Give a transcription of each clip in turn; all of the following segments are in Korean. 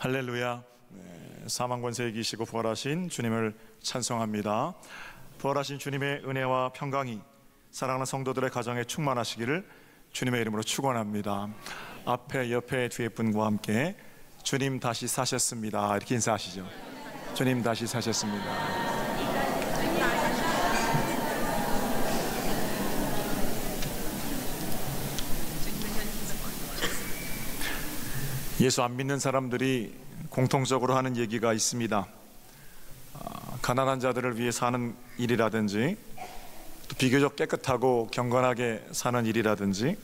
할렐루야. 사망 권세 이기시고 부활하신 주님을 찬송합니다. 부활하신 주님의 은혜와 평강이 사랑하는 성도들의 가정에 충만하시기를 주님의 이름으로 축원합니다. 앞에 옆에 뒤에 분과 함께 주님 다시 사셨습니다 이렇게 인사하시죠. 주님 다시 사셨습니다. 예수 안 믿는 사람들이 공통적으로 하는 얘기가 있습니다. 가난한 자들을 위해서 하는 일이라든지, 또 비교적 깨끗하고 경건하게 사는 일이라든지,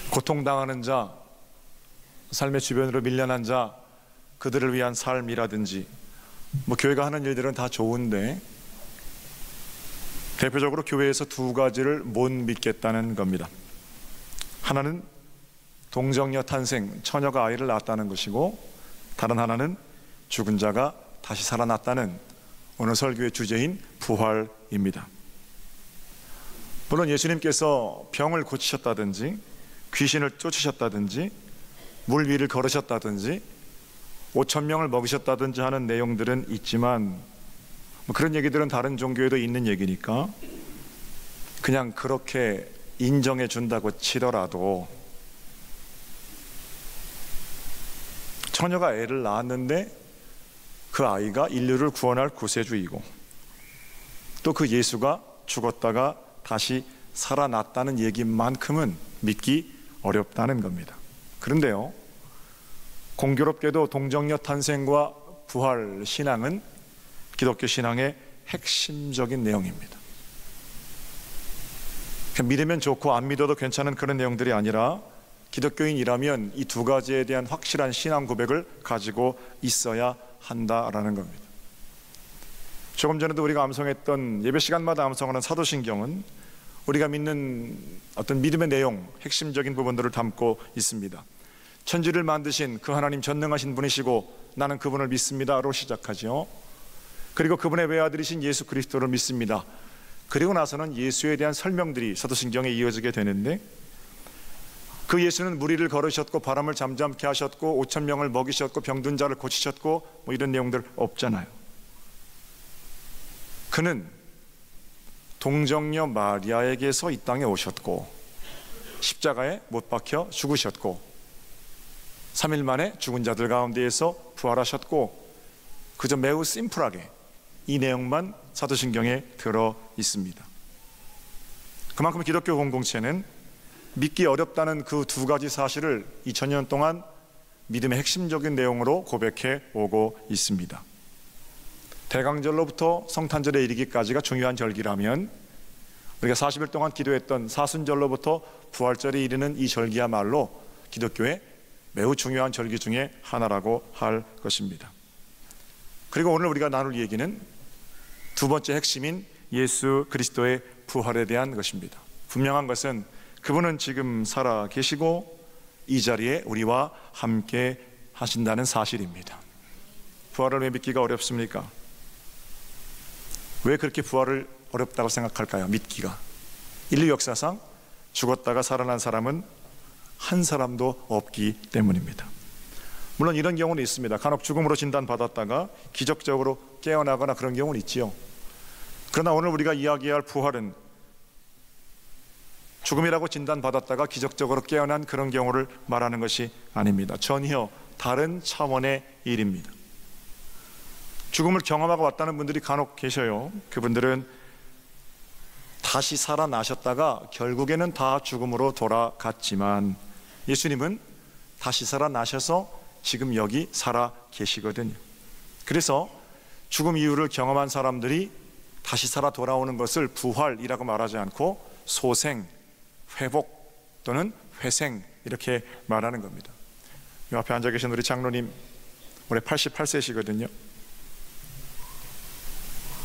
고통당하는 자, 삶의 주변으로 밀려난 자, 그들을 위한 삶이라든지, 교회가 하는 일들은 다 좋은데 대표적으로 교회에서 두 가지를 못 믿겠다는 겁니다. 하나는 동정녀 탄생, 처녀가 아이를 낳았다는 것이고, 다른 하나는 죽은 자가 다시 살아났다는 오늘 설교의 주제인 부활입니다. 물론 예수님께서 병을 고치셨다든지, 귀신을 쫓으셨다든지, 물 위를 걸으셨다든지, 5,000명을 먹이셨다든지 하는 내용들은 있지만, 그런 얘기들은 다른 종교에도 있는 얘기니까 그냥 그렇게 인정해 준다고 치더라도, 처녀가 애를 낳았는데 그 아이가 인류를 구원할 구세주이고, 또 그 예수가 죽었다가 다시 살아났다는 얘기만큼은 믿기 어렵다는 겁니다. 그런데요, 공교롭게도 동정녀 탄생과 부활 신앙은 기독교 신앙의 핵심적인 내용입니다. 믿으면 좋고 안 믿어도 괜찮은 그런 내용들이 아니라, 기독교인이라면 이 두 가지에 대한 확실한 신앙 고백을 가지고 있어야 한다라는 겁니다. 조금 전에도 우리가 암송했던, 예배 시간마다 암송하는 사도신경은 우리가 믿는 어떤 믿음의 내용, 핵심적인 부분들을 담고 있습니다. 천지를 만드신 그 하나님 전능하신 분이시고 나는 그분을 믿습니다로 시작하죠. 그리고 그분의 외아들이신 예수 그리스도를 믿습니다. 그리고 나서는 예수에 대한 설명들이 사도신경에 이어지게 되는데, 그 예수는 무리를 걸으셨고 바람을 잠잠케 하셨고 5,000명을 먹이셨고 병든 자를 고치셨고 이런 내용들 없잖아요. 그는 동정녀 마리아에게서 이 땅에 오셨고, 십자가에 못 박혀 죽으셨고, 3일 만에 죽은 자들 가운데에서 부활하셨고, 그저 매우 심플하게 이 내용만 사도신경에 들어 있습니다. 그만큼 기독교 공동체는 믿기 어렵다는 그 두 가지 사실을 2000년 동안 믿음의 핵심적인 내용으로 고백해 오고 있습니다. 대강절로부터 성탄절에 이르기까지가 중요한 절기라면, 우리가 40일 동안 기도했던 사순절로부터 부활절에 이르는 이 절기야말로 기독교의 매우 중요한 절기 중에 하나라고 할 것입니다. 그리고 오늘 우리가 나눌 얘기는 두 번째 핵심인 예수 그리스도의 부활에 대한 것입니다. 분명한 것은 그분은 지금 살아 계시고 이 자리에 우리와 함께 하신다는 사실입니다. 부활을 왜 믿기가 어렵습니까? 왜 그렇게 부활을 어렵다고 생각할까요? 믿기가. 인류 역사상 죽었다가 살아난 사람은 한 사람도 없기 때문입니다. 물론 이런 경우는 있습니다. 간혹 죽음으로 진단받았다가 기적적으로 깨어나거나 그런 경우는 있지요. 그러나 오늘 우리가 이야기할 부활은 죽음이라고 진단받았다가 기적적으로 깨어난 그런 경우를 말하는 것이 아닙니다. 전혀 다른 차원의 일입니다. 죽음을 경험하고 왔다는 분들이 간혹 계셔요. 그분들은 다시 살아나셨다가 결국에는 다 죽음으로 돌아갔지만, 예수님은 다시 살아나셔서 지금 여기 살아 계시거든요. 그래서 죽음 이후를 경험한 사람들이 다시 살아 돌아오는 것을 부활이라고 말하지 않고 소생, 회복 또는 회생 이렇게 말하는 겁니다. 이 앞에 앉아 계신 우리 장로님 올해 88세시거든요.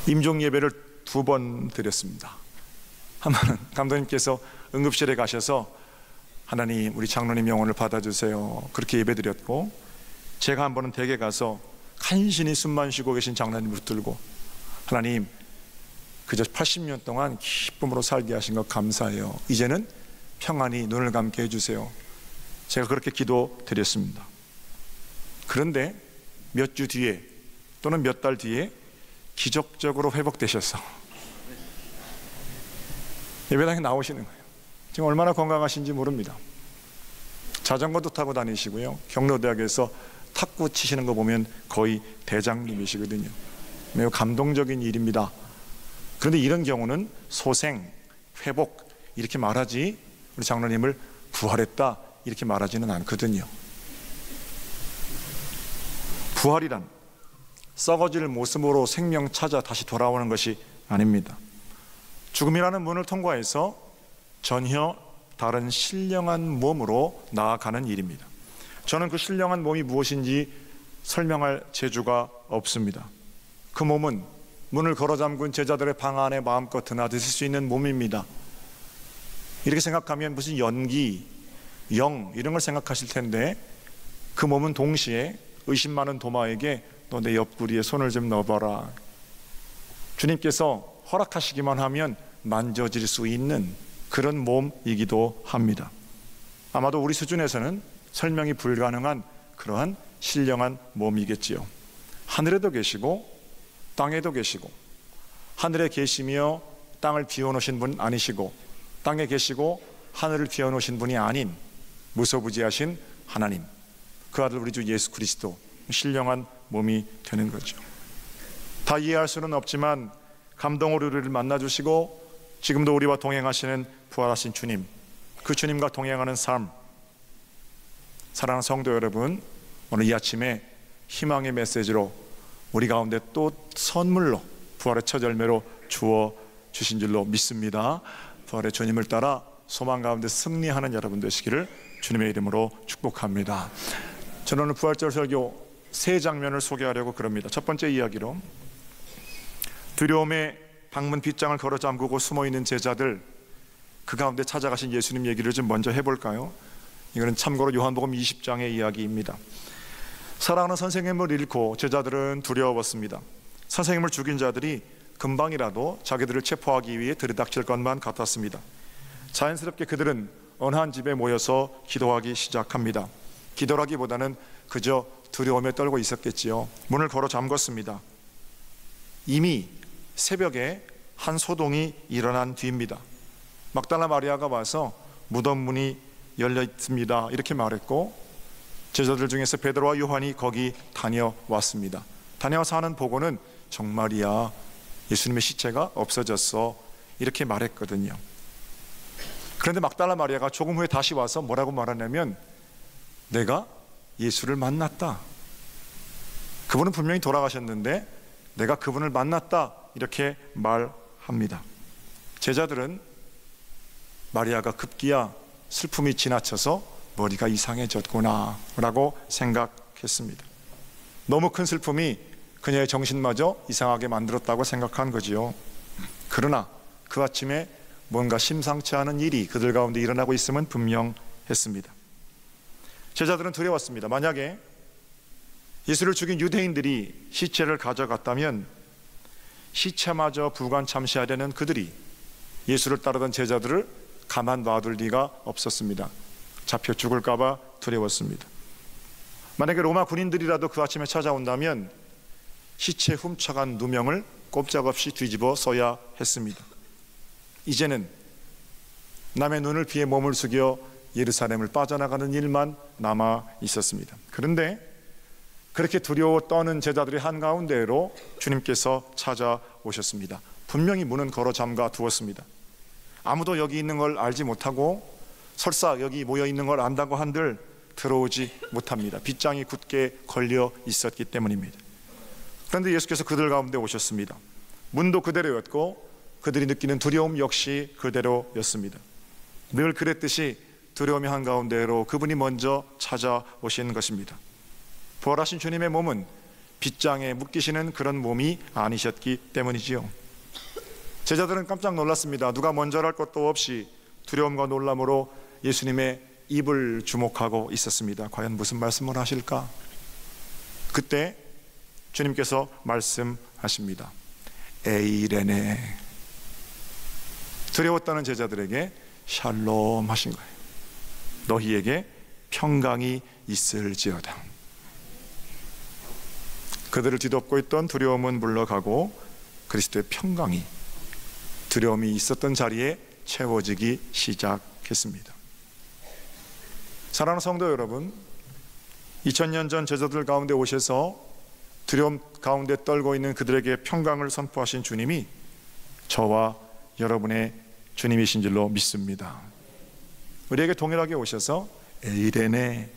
임종 예배를 2번 드렸습니다. 한 번은 감독님께서 응급실에 가셔서 하나님 우리 장로님 영혼을 받아주세요 그렇게 예배 드렸고, 제가 한 번은 댁에 가서 간신히 숨만 쉬고 계신 장로님을 붙들고, 하나님 그저 80년 동안 기쁨으로 살게 하신 것 감사해요. 이제는 평안히 눈을 감게 해주세요. 제가 그렇게 기도드렸습니다. 그런데 몇 주 뒤에 또는 몇 달 뒤에 기적적으로 회복되셔서 예배당에 나오시는 거예요. 지금 얼마나 건강하신지 모릅니다. 자전거도 타고 다니시고요, 경로대학에서 탁구 치시는 거 보면 거의 대장님이시거든요. 매우 감동적인 일입니다. 그런데 이런 경우는 소생, 회복 이렇게 말하지, 우리 장로님을 부활했다 이렇게 말하지는 않거든요. 부활이란 썩어질 모습으로 생명 찾아 다시 돌아오는 것이 아닙니다. 죽음이라는 문을 통과해서 전혀 다른 신령한 몸으로 나아가는 일입니다. 저는 그 신령한 몸이 무엇인지 설명할 재주가 없습니다. 그 몸은 문을 걸어 잠근 제자들의 방 안에 마음껏 드나드실 수 있는 몸입니다. 이렇게 생각하면 무슨 연기, 영 이런 걸 생각하실 텐데, 그 몸은 동시에 의심 많은 도마에게 너 내 옆구리에 손을 좀 넣어봐라, 주님께서 허락하시기만 하면 만져질 수 있는 그런 몸이기도 합니다. 아마도 우리 수준에서는 설명이 불가능한 그러한 신령한 몸이겠지요. 하늘에도 계시고 땅에도 계시고, 하늘에 계시며 땅을 비워놓으신 분 아니시고, 땅에 계시고 하늘을 비워놓으신 분이 아닌 무소부지하신 하나님, 그 아들 우리 주 예수 그리스도, 신령한 몸이 되는 거죠. 다 이해할 수는 없지만 감동으로 우리를 만나주시고 지금도 우리와 동행하시는 부활하신 주님, 그 주님과 동행하는 삶, 사랑하는 성도 여러분, 오늘 이 아침에 희망의 메시지로 우리 가운데 또 선물로 부활의 첫 열매로 주어 주신 줄로 믿습니다. 부활의 주님을 따라 소망 가운데 승리하는 여러분 되시기를 주님의 이름으로 축복합니다. 저는 오늘 부활절 설교 세 장면을 소개하려고 그럽니다. 첫 번째 이야기로, 두려움의 방문 빗장을 걸어 잠그고 숨어있는 제자들, 그 가운데 찾아가신 예수님 얘기를 좀 먼저 해볼까요? 이거는 참고로 요한복음 20장의 이야기입니다. 사랑하는 선생님을 잃고 제자들은 두려웠습니다. 선생님을 죽인 자들이 금방이라도 자기들을 체포하기 위해 들이닥칠 것만 같았습니다. 자연스럽게 그들은 어느 한 집에 모여서 기도하기 시작합니다. 기도라기보다는 그저 두려움에 떨고 있었겠지요. 문을 걸어 잠궜습니다. 이미 새벽에 한 소동이 일어난 뒤입니다. 막달라 마리아가 와서 무덤 문이 열려 있습니다 이렇게 말했고, 제자들 중에서 베드로와 요한이 거기 다녀왔습니다. 다녀와서 하는 보고는 정말이야, 예수님의 시체가 없어졌어 이렇게 말했거든요. 그런데 막달라 마리아가 조금 후에 다시 와서 뭐라고 말하냐면, 내가 예수를 만났다, 그분은 분명히 돌아가셨는데 내가 그분을 만났다 이렇게 말합니다. 제자들은 마리아가 급기야 슬픔이 지나쳐서 머리가 이상해졌구나 라고 생각했습니다. 너무 큰 슬픔이 그녀의 정신마저 이상하게 만들었다고 생각한 거지요. 그러나 그 아침에 뭔가 심상치 않은 일이 그들 가운데 일어나고 있음은 분명했습니다. 제자들은 두려웠습니다. 만약에 예수를 죽인 유대인들이 시체를 가져갔다면 시체마저 부관참시하려는 그들이 예수를 따르던 제자들을 가만 놔둘 리가 없었습니다. 잡혀 죽을까봐 두려웠습니다. 만약에 로마 군인들이라도 그 아침에 찾아온다면 시체 훔쳐간 누명을 꼼짝없이 뒤집어 써야 했습니다. 이제는 남의 눈을 피해 몸을 숙여 예루살렘을 빠져나가는 일만 남아 있었습니다. 그런데 그렇게 두려워 떠는 제자들의 한가운데로 주님께서 찾아오셨습니다. 분명히 문은 걸어 잠가 두었습니다. 아무도 여기 있는 걸 알지 못하고 설사 여기 모여 있는 걸 안다고 한들 들어오지 못합니다. 빗장이 굳게 걸려 있었기 때문입니다. 그런데 예수께서 그들 가운데 오셨습니다. 문도 그대로였고 그들이 느끼는 두려움 역시 그대로였습니다. 늘 그랬듯이 두려움의 한가운데로 그분이 먼저 찾아오신 것입니다. 부활하신 주님의 몸은 빗장에 묶이시는 그런 몸이 아니셨기 때문이지요. 제자들은 깜짝 놀랐습니다. 누가 먼저랄 것도 없이 두려움과 놀람으로 예수님의 입을 주목하고 있었습니다. 과연 무슨 말씀을 하실까? 그때 주님께서 말씀하십니다. 에이레네. 두려웠다는 제자들에게 샬롬 하신 거예요. 너희에게 평강이 있을지어다. 그들을 뒤덮고 있던 두려움은 물러가고 그리스도의 평강이 두려움이 있었던 자리에 채워지기 시작했습니다. 사랑하는 성도 여러분, 2000년 전 제자들 가운데 오셔서 두려움 가운데 떨고 있는 그들에게 평강을 선포하신 주님이 저와 여러분의 주님이신 줄로 믿습니다. 우리에게 동일하게 오셔서 에이레네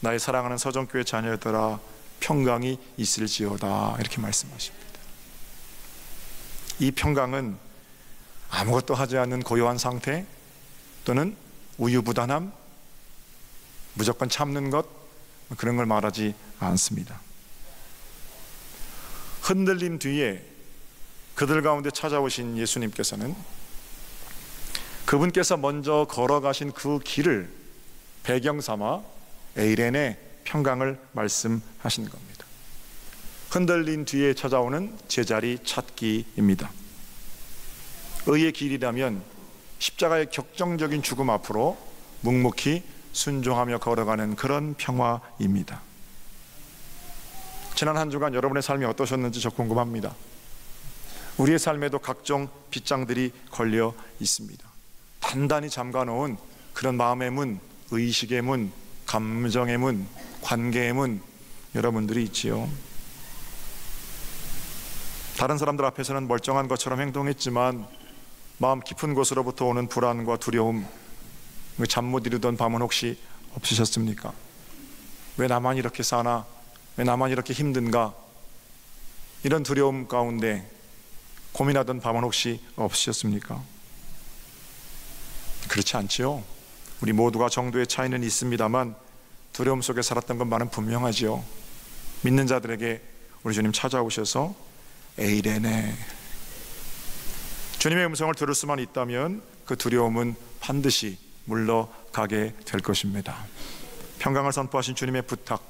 나의 사랑하는 서정교회 자녀들아 평강이 있을지어다 이렇게 말씀하십니다. 이 평강은 아무것도 하지 않는 고요한 상태 또는 우유부단함, 무조건 참는 것, 그런 걸 말하지 않습니다. 흔들림 뒤에 그들 가운데 찾아오신 예수님께서는 그분께서 먼저 걸어가신 그 길을 배경 삼아 에이렌의 평강을 말씀하신 겁니다. 흔들린 뒤에 찾아오는 제자리 찾기입니다. 의의 길이라면 십자가의 격정적인 죽음 앞으로 묵묵히 순종하며 걸어가는 그런 평화입니다. 지난 한 주간 여러분의 삶이 어떠셨는지 저 궁금합니다. 우리의 삶에도 각종 빗장들이 걸려 있습니다. 단단히 잠가놓은 그런 마음의 문, 의식의 문, 감정의 문, 관계의 문, 여러분들이 있지요. 다른 사람들 앞에서는 멀쩡한 것처럼 행동했지만 마음 깊은 곳으로부터 오는 불안과 두려움, 잠 못 이루던 밤은 혹시 없으셨습니까? 왜 나만 이렇게 사나? 왜 나만 이렇게 힘든가? 이런 두려움 가운데 고민하던 밤은 혹시 없으셨습니까? 그렇지 않지요. 우리 모두가 정도의 차이는 있습니다만 두려움 속에 살았던 것만은 분명하지요. 믿는 자들에게 우리 주님 찾아오셔서 에이레네, 주님의 음성을 들을 수만 있다면 그 두려움은 반드시 물러가게 될 것입니다. 평강을 선포하신 주님의 부탁,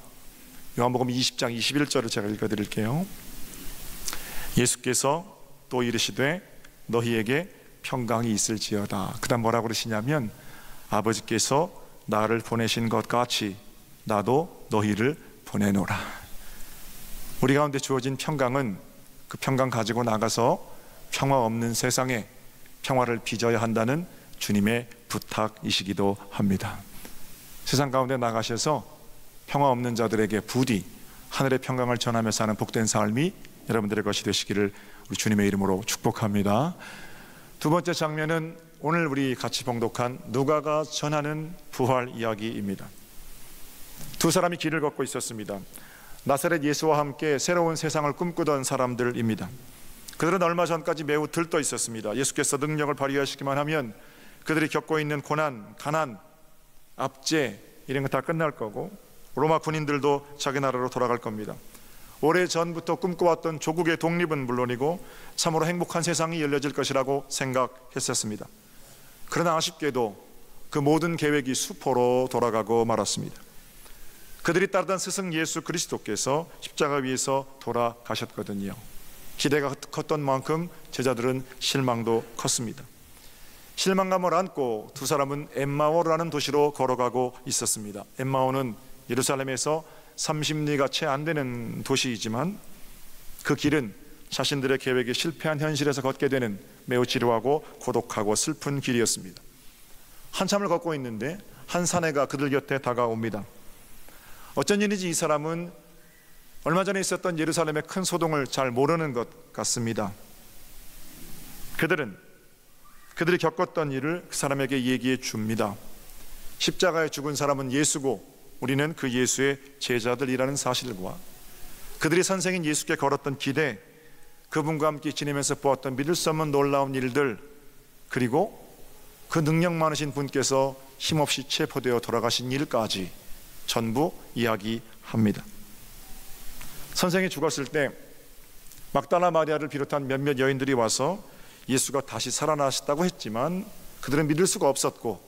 요한복음 20장 21절을 제가 읽어드릴게요. 예수께서 또 이르시되 너희에게 평강이 있을지어다. 그 다음 뭐라고 그러시냐면 아버지께서 나를 보내신 것 같이 나도 너희를 보내노라. 우리 가운데 주어진 평강은 그 평강 가지고 나가서 평화 없는 세상에 평화를 빚어야 한다는 주님의 부탁이시기도 합니다. 세상 가운데 나가셔서 평화 없는 자들에게 부디 하늘의 평강을 전하며 사는 복된 삶이 여러분들의 것이 되시기를 우리 주님의 이름으로 축복합니다. 두 번째 장면은 오늘 우리 같이 봉독한 누가가 전하는 부활 이야기입니다. 두 사람이 길을 걷고 있었습니다. 나사렛 예수와 함께 새로운 세상을 꿈꾸던 사람들입니다. 그들은 얼마 전까지 매우 들떠 있었습니다. 예수께서 능력을 발휘하시기만 하면 그들이 겪고 있는 고난, 가난, 압제 이런 거 다 끝날 거고 로마 군인들도 자기 나라로 돌아갈 겁니다. 오래전부터 꿈꿔왔던 조국의 독립은 물론이고 참으로 행복한 세상이 열려질 것이라고 생각했었습니다. 그러나 아쉽게도 그 모든 계획이 수포로 돌아가고 말았습니다. 그들이 따르던 스승 예수 그리스도께서 십자가 위에서 돌아가셨거든요. 기대가 컸던 만큼 제자들은 실망도 컸습니다. 실망감을 안고 두 사람은 엠마오라는 도시로 걸어가고 있었습니다. 엠마오는 예루살렘에서 30리가 채 안 되는 도시이지만 그 길은 자신들의 계획에 실패한 현실에서 걷게 되는 매우 지루하고 고독하고 슬픈 길이었습니다. 한참을 걷고 있는데 한 사내가 그들 곁에 다가옵니다. 어쩐 일인지 이 사람은 얼마 전에 있었던 예루살렘의 큰 소동을 잘 모르는 것 같습니다. 그들이 겪었던 일을 그 사람에게 얘기해 줍니다. 십자가에 죽은 사람은 예수고 우리는 그 예수의 제자들이라는 사실과 그들이 선생인 예수께 걸었던 기대, 그분과 함께 지내면서 보았던 믿을 수 없는 놀라운 일들, 그리고 그 능력 많으신 분께서 힘없이 체포되어 돌아가신 일까지 전부 이야기합니다. 선생이 죽었을 때 막달라 마리아를 비롯한 몇몇 여인들이 와서 예수가 다시 살아나셨다고 했지만 그들은 믿을 수가 없었고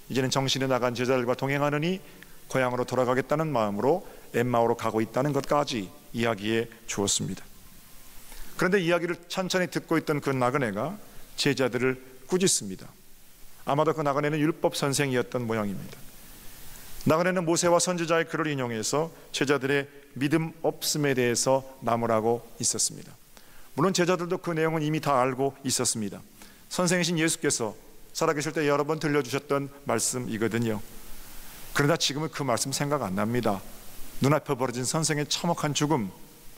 이제는 정신이 나간 제자들과 동행하느니 고향으로 돌아가겠다는 마음으로 엠마오로 가고 있다는 것까지 이야기해 주었습니다. 그런데 이야기를 천천히 듣고 있던 그 나그네가 제자들을 꾸짖습니다. 아마도 그 나그네는 율법 선생이었던 모양입니다. 나그네는 모세와 선지자의 글을 인용해서 제자들의 믿음 없음에 대해서 나무라고 있었습니다. 물론 제자들도 그 내용은 이미 다 알고 있었습니다. 선생이신 예수께서 살아계실 때 여러 번 들려주셨던 말씀이거든요. 그러나 지금은 그 말씀 생각 안 납니다. 눈앞에 벌어진 선생의 참혹한 죽음,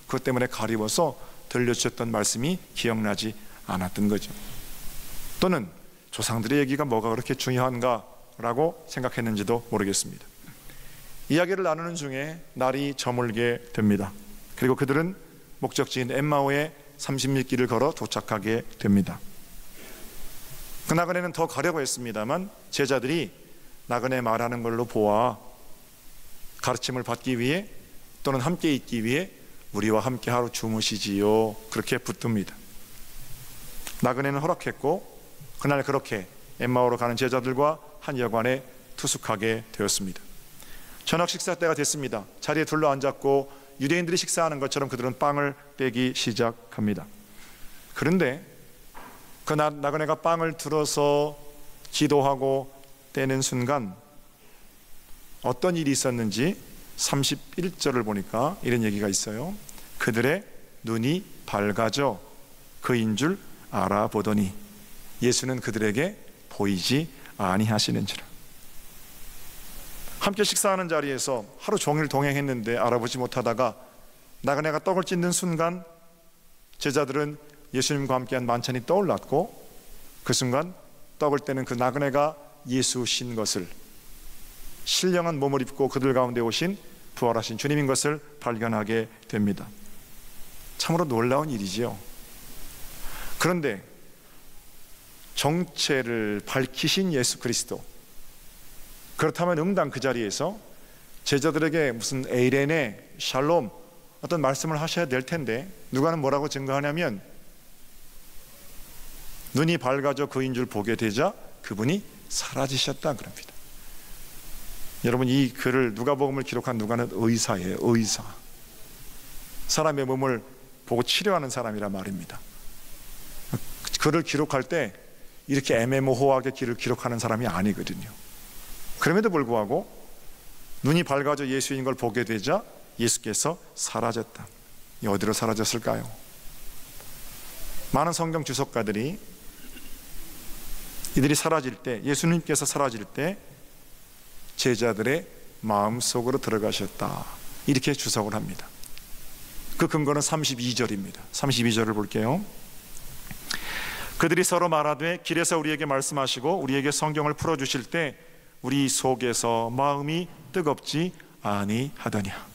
그것 때문에 가리워서 들려주셨던 말씀이 기억나지 않았던 거죠. 또는 조상들의 얘기가 뭐가 그렇게 중요한가 라고 생각했는지도 모르겠습니다. 이야기를 나누는 중에 날이 저물게 됩니다. 그리고 그들은 목적지인 엠마오에 30리 길을 걸어 도착하게 됩니다. 그 나그네는 더 가려고 했습니다만 제자들이 나그네 말하는 걸로 보아 가르침을 받기 위해 또는 함께 있기 위해 우리와 함께 하루 주무시지요, 그렇게 붙듭니다. 나그네는 허락했고 그날 그렇게 엠마오로 가는 제자들과 한 여관에 투숙하게 되었습니다. 저녁 식사 때가 됐습니다. 자리에 둘러앉았고 유대인들이 식사하는 것처럼 그들은 빵을 떼기 시작합니다. 그런데 그 나그네가 빵을 들어서 기도하고 떼는 순간 어떤 일이 있었는지 31절을 보니까 이런 얘기가 있어요. 그들의 눈이 밝아져 그인 줄 알아보더니 예수는 그들에게 보이지 아니하시는지라. 함께 식사하는 자리에서 하루 종일 동행했는데 알아보지 못하다가 나그네가 떡을 찢는 순간 제자들은 예수님과 함께한 만찬이 떠올랐고 그 순간 떡을 떼는 그 나그네가 예수신 것을, 신령한 몸을 입고 그들 가운데 오신 부활하신 주님인 것을 발견하게 됩니다. 참으로 놀라운 일이지요. 그런데 정체를 밝히신 예수 그리스도, 그렇다면 응당 그 자리에서 제자들에게 무슨 에이레네 샬롬 어떤 말씀을 하셔야 될 텐데 누가는 뭐라고 증거하냐면 눈이 밝아져 그인 줄 보게 되자 그분이 사라지셨다 그럽니다. 여러분, 이 글을 누가복음을 기록한 누가는 의사예요. 의사. 사람의 몸을 보고 치료하는 사람이라 말입니다. 글을 기록할 때 이렇게 애매모호하게 글을 기록하는 사람이 아니거든요. 그럼에도 불구하고 눈이 밝아져 예수인 걸 보게 되자 예수께서 사라졌다. 어디로 사라졌을까요? 많은 성경 주석가들이 이들이 사라질 때, 예수님께서 사라질 때 제자들의 마음속으로 들어가셨다, 이렇게 주석을 합니다. 그 근거는 32절입니다. 32절을 볼게요. 그들이 서로 말하되 길에서 우리에게 말씀하시고 우리에게 성경을 풀어주실 때 우리 속에서 마음이 뜨겁지 아니하더냐.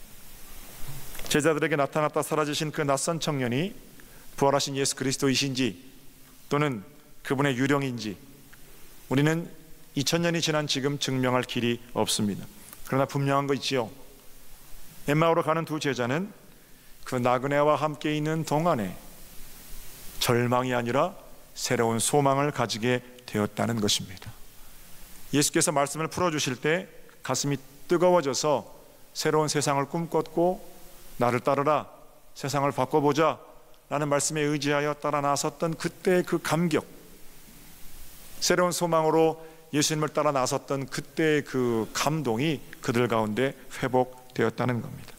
제자들에게 나타났다 사라지신 그 낯선 청년이 부활하신 예수 그리스도이신지 또는 그분의 유령인지 우리는 2000년이 지난 지금 증명할 길이 없습니다. 그러나 분명한 거 있지요. 엠마오로 가는 두 제자는 그 나그네와 함께 있는 동안에 절망이 아니라 새로운 소망을 가지게 되었다는 것입니다. 예수께서 말씀을 풀어주실 때 가슴이 뜨거워져서 새로운 세상을 꿈꿨고 나를 따르라, 세상을 바꿔보자 라는 말씀에 의지하여 따라 나섰던 그때의 그 감격, 새로운 소망으로 예수님을 따라 나섰던 그때의 그 감동이 그들 가운데 회복되었다는 겁니다.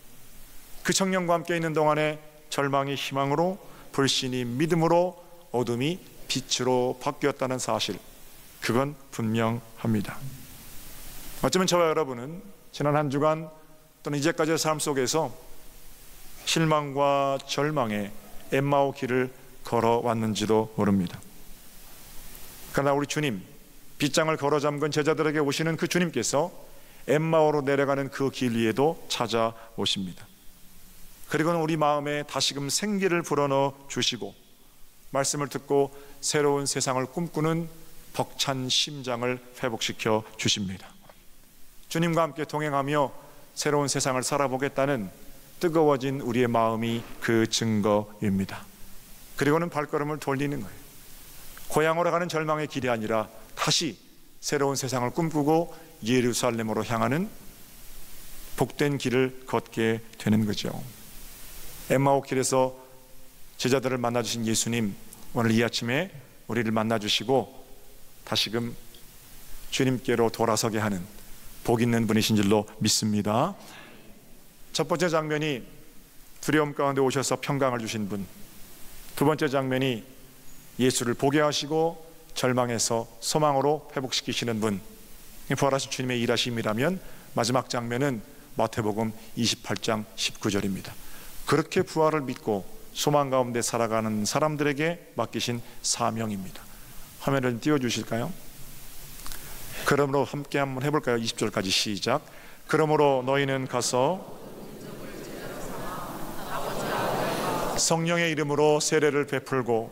그 청년과 함께 있는 동안에 절망이 희망으로, 불신이 믿음으로, 어둠이 빛으로 바뀌었다는 사실, 그건 분명합니다. 어쩌면 저와 여러분은 지난 한 주간 또는 이제까지의 삶 속에서 실망과 절망의 엠마오 길을 걸어왔는지도 모릅니다. 그러나 우리 주님, 빗장을 걸어 잠근 제자들에게 오시는 그 주님께서 엠마오로 내려가는 그 길 위에도 찾아오십니다. 그리고는 우리 마음에 다시금 생기를 불어넣어 주시고 말씀을 듣고 새로운 세상을 꿈꾸는 벅찬 심장을 회복시켜 주십니다. 주님과 함께 동행하며 새로운 세상을 살아보겠다는 뜨거워진 우리의 마음이 그 증거입니다. 그리고는 발걸음을 돌리는 거예요. 고향으로 가는 절망의 길이 아니라 다시 새로운 세상을 꿈꾸고 예루살렘으로 향하는 복된 길을 걷게 되는 거죠. 엠마오 길에서 제자들을 만나주신 예수님, 오늘 이 아침에 우리를 만나주시고 다시금 주님께로 돌아서게 하는 복 있는 분이신 줄로 믿습니다. 첫 번째 장면이 두려움 가운데 오셔서 평강을 주신 분, 두 번째 장면이 예수를 보게 하시고 절망에서 소망으로 회복시키시는 분, 부활하신 주님의 일하심이라면 마지막 장면은 마태복음 28장 19절입니다. 그렇게 부활을 믿고 소망 가운데 살아가는 사람들에게 맡기신 사명입니다. 화면을 띄워주실까요? 그러므로 함께 한번 해볼까요? 20절까지 시작. 그러므로 너희는 가서 성령의 이름으로 세례를 베풀고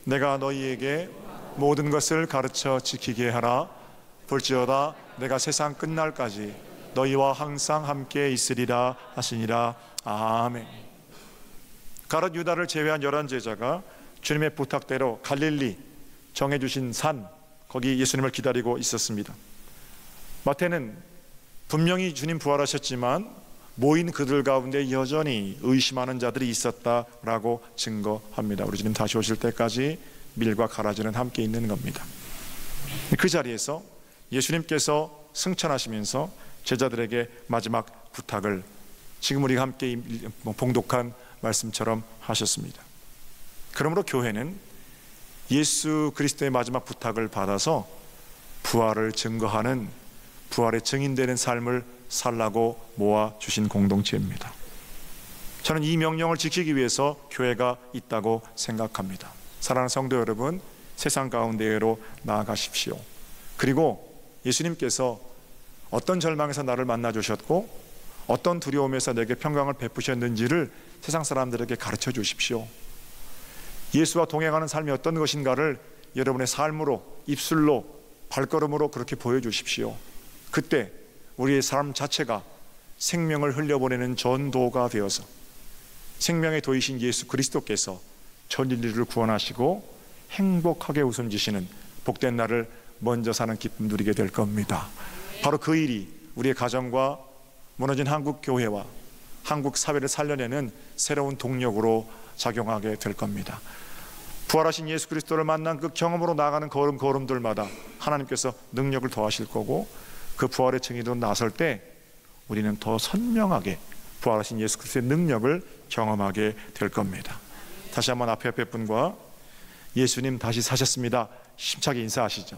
내가 너희에게 모든 것을 가르쳐 지키게 하라. 볼지어다 내가 세상 끝날까지 너희와 항상 함께 있으리라 하시니라. 아멘. 가룟 유다를 제외한 11제자가 주님의 부탁대로 갈릴리 정해주신 산, 거기 예수님을 기다리고 있었습니다. 마태는 분명히 주님 부활하셨지만 모인 그들 가운데 여전히 의심하는 자들이 있었다라고 증거합니다. 우리 주님 다시 오실 때까지 밀과 가라지는 함께 있는 겁니다. 그 자리에서 예수님께서 승천하시면서 제자들에게 마지막 부탁을 지금 우리가 함께 봉독한 말씀처럼 하셨습니다. 그러므로 교회는 예수 그리스도의 마지막 부탁을 받아서 부활을 증거하는, 부활의 증인되는 삶을 살라고 모아주신 공동체입니다. 저는 이 명령을 지키기 위해서 교회가 있다고 생각합니다. 사랑하는 성도 여러분, 세상 가운데로 나아가십시오. 그리고 예수님께서 어떤 절망에서 나를 만나 주셨고 어떤 두려움에서 내게 평강을 베푸셨는지를 세상 사람들에게 가르쳐 주십시오. 예수와 동행하는 삶이 어떤 것인가를 여러분의 삶으로, 입술로, 발걸음으로 그렇게 보여주십시오. 그때 우리의 삶 자체가 생명을 흘려보내는 전도가 되어서 생명의 도이신 예수 그리스도께서 전 인류를 구원하시고 행복하게 웃음 주시는 복된 날을 먼저 사는 기쁨 누리게 될 겁니다. 바로 그 일이 우리의 가정과 무너진 한국 교회와 한국 사회를 살려내는 새로운 동력으로 작용하게 될 겁니다. 부활하신 예수 그리스도를 만난 그 경험으로 나아가는 걸음걸음들마다 하나님께서 능력을 더하실 거고, 그 부활의 증인으로 나설 때 우리는 더 선명하게 부활하신 예수 그리스도의 능력을 경험하게 될 겁니다. 다시 한번 앞에 분과 예수님 다시 사셨습니다 힘차게 인사하시죠.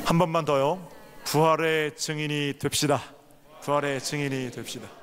한 번만 더요. 부활의 증인이 됩시다. 부활의 증인이 됩시다.